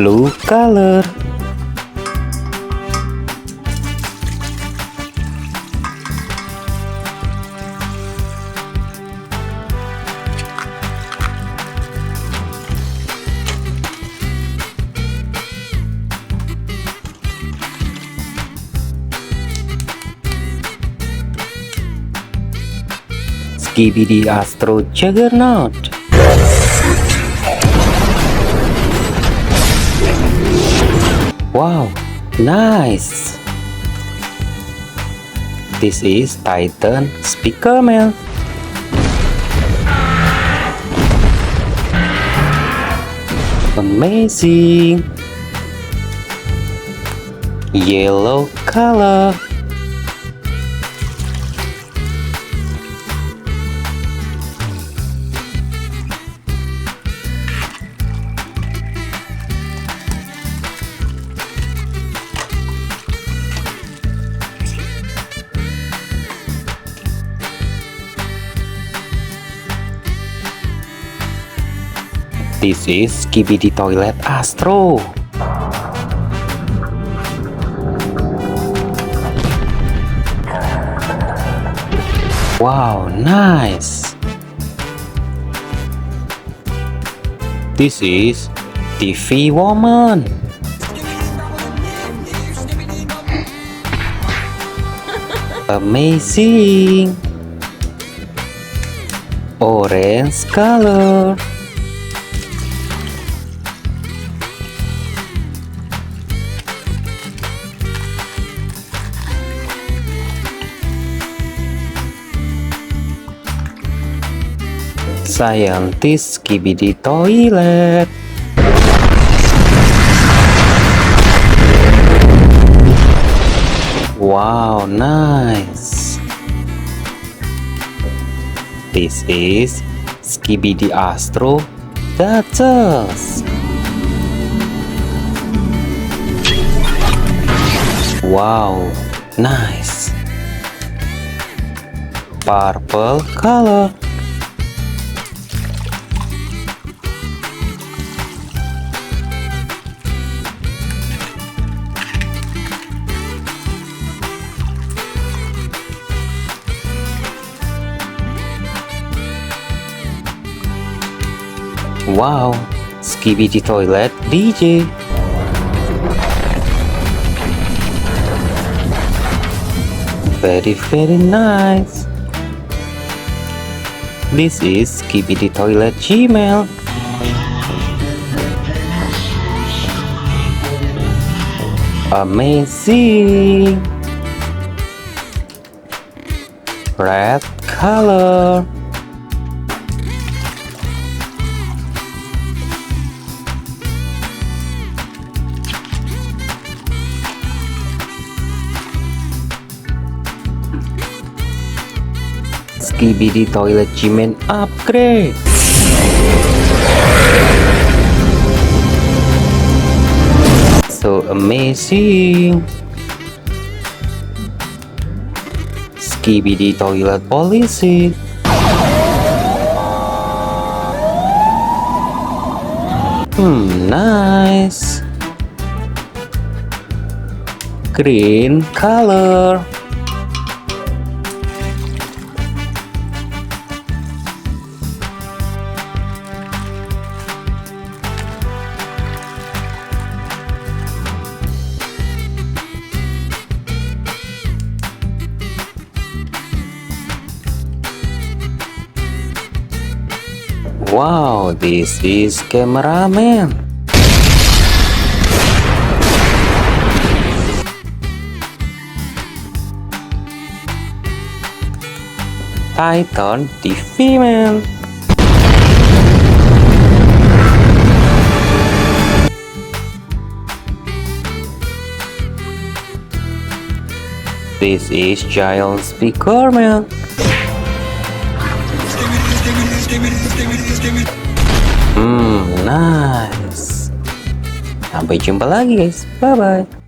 blue color. Skibidi Astro Juggernaut. Wow, nice! This is Titan Speakerman. Amazing! Yellow color. This is Skibidi Toilet Astro. Wow, nice! This is TV Woman. Amazing! Orange color. Scientist Skibidi Toilet. Wow, nice! This is Skibidi Astro Duchess. Wow, nice! Purple color. Wow, Skibidi Toilet DJ. Very nice. This is Skibidi Toilet Gmail. Amazing. Red color. Skibidi Toilet Gmail upgrade. So amazing. Skibidi Toilet Policy. Nice. Green color. Wow, this is Cameraman. Titan TV Man. This is Giant Speakerman. Nice. Sampai jumpa lagi guys. Bye bye.